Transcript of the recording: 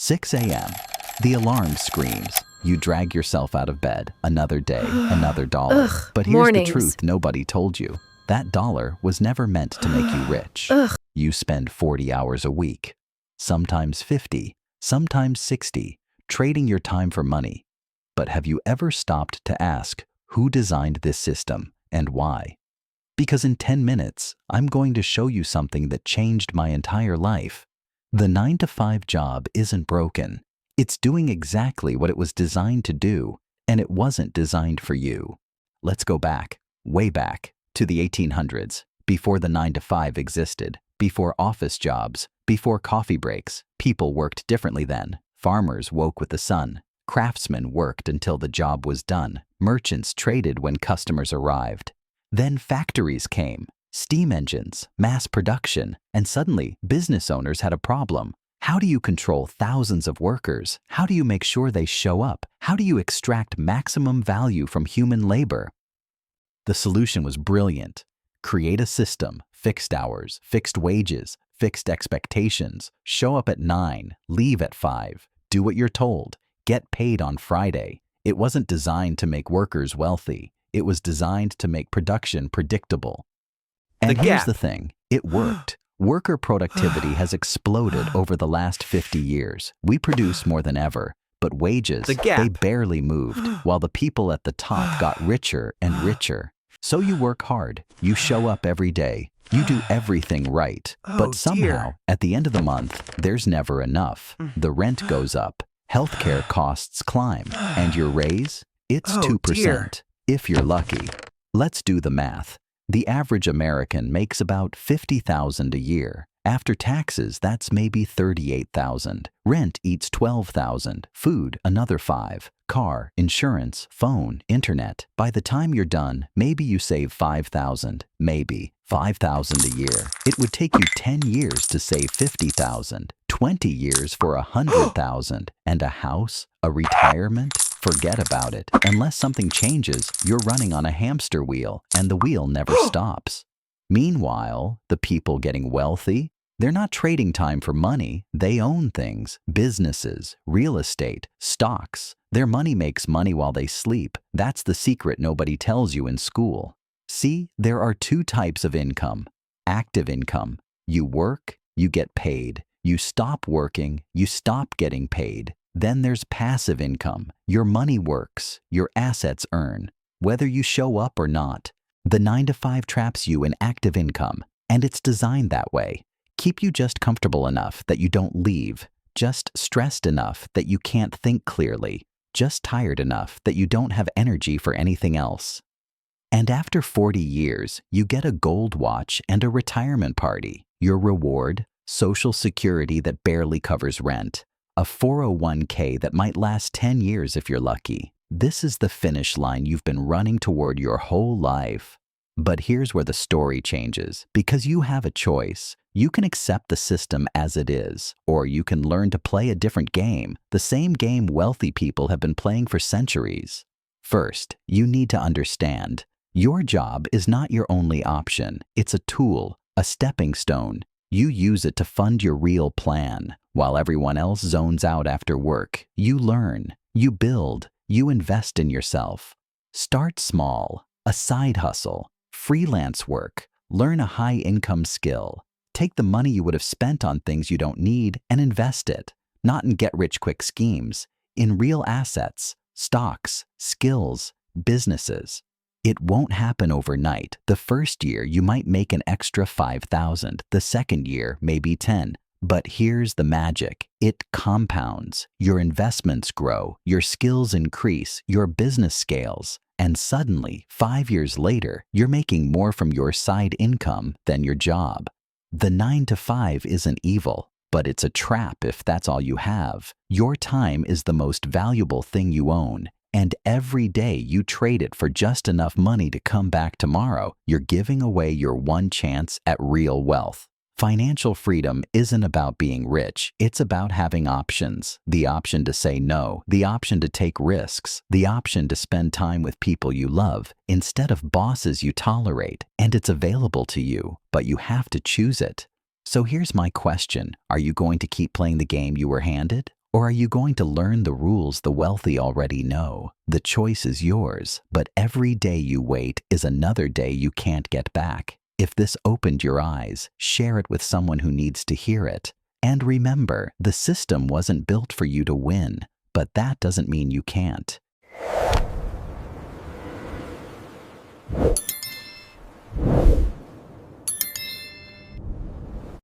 6 a.m. The alarm screams. You drag yourself out of bed. Another day, another dollar. Ugh, But here's mornings. the truth nobody told you. That dollar was never meant to make you rich. Ugh. You spend 40 hours a week, sometimes 50, sometimes 60, trading your time for money. But have you ever stopped to ask who designed this system and why? Because in 10 minutes, I'm going to show you something that changed my entire life. The 9-to-5 job isn't broken. It's doing exactly what it was designed to do, and it wasn't designed for you. Let's go back, way back, to the 1800s, before the 9-to-5 existed, before office jobs, before coffee breaks. People worked differently then. Farmers woke with the sun. Craftsmen worked until the job was done. Merchants traded when customers arrived. Then factories came, steam engines, mass production, and suddenly business owners had a problem. How do you control thousands of workers? How do you make sure they show up? How do you extract maximum value from human labor? The solution was brilliant. Create a system, fixed hours, fixed wages, fixed expectations, show up at 9, leave at 5, do what you're told, get paid on Friday. It wasn't designed to make workers wealthy. It was designed to make production predictable. And here's the thing, it worked. Worker productivity has exploded over the last 50 years. We produce more than ever, but wages, they barely moved, while the people at the top got richer and richer. So you work hard, you show up every day, you do everything right, but somehow, at the end of the month, there's never enough. The rent goes up, healthcare costs climb, and your raise? It's 2%. If you're lucky. Let's do the math. The average American makes about $50,000 a year. After taxes, that's maybe $38,000. Rent eats $12,000. Food, another $5,000. Car, insurance, phone, internet. By the time you're done, maybe you save $5,000. Maybe $5,000 a year. It would take you 10 years to save $50,000. 20 years for $100,000. And a house? A retirement? Forget about it. Unless something changes, you're running on a hamster wheel, and the wheel never stops. Meanwhile, the people getting wealthy, they're not trading time for money. They own things, businesses, real estate, stocks. Their money makes money while they sleep. That's the secret nobody tells you in school. See, there are 2 types of income. Active income. You work, you get paid. You stop working, you stop getting paid. Then there's passive income. Your money works, your assets earn, whether you show up or not. The 9-to-5 traps you in active income, and it's designed that way. Keep you just comfortable enough that you don't leave, just stressed enough that you can't think clearly, just tired enough that you don't have energy for anything else. And after 40 years, you get a gold watch and a retirement party. Your reward, Social Security that barely covers rent. A 401k that might last 10 years if you're lucky. This is the finish line you've been running toward your whole life. But here's where the story changes. Because you have a choice. You can accept the system as it is, or you can learn to play a different game, the same game wealthy people have been playing for centuries. First, you need to understand, your job is not your only option. It's a tool, a stepping stone. You use it to fund your real plan. While everyone else zones out after work, you learn, you build, you invest in yourself. Start small, a side hustle, freelance work, learn a high-income skill. Take the money you would have spent on things you don't need and invest it, not in get-rich-quick schemes, in real assets, stocks, skills, businesses. It won't happen overnight. The first year, you might make an extra $5,000. The second year, maybe 10. But here's the magic. It compounds. Your investments grow, your skills increase, your business scales. And suddenly, 5 years later, you're making more from your side income than your job. The 9-to-5 isn't evil, but it's a trap if that's all you have. Your time is the most valuable thing you own. And every day you trade it for just enough money to come back tomorrow, you're giving away your one chance at real wealth. Financial freedom isn't about being rich. It's about having options. The option to say no, the option to take risks, the option to spend time with people you love instead of bosses you tolerate. And it's available to you, but you have to choose it. So here's my question. Are you going to keep playing the game you were handed? Or are you going to learn the rules the wealthy already know? The choice is yours, but every day you wait is another day you can't get back. If this opened your eyes, share it with someone who needs to hear it. And remember, the system wasn't built for you to win, but that doesn't mean you can't.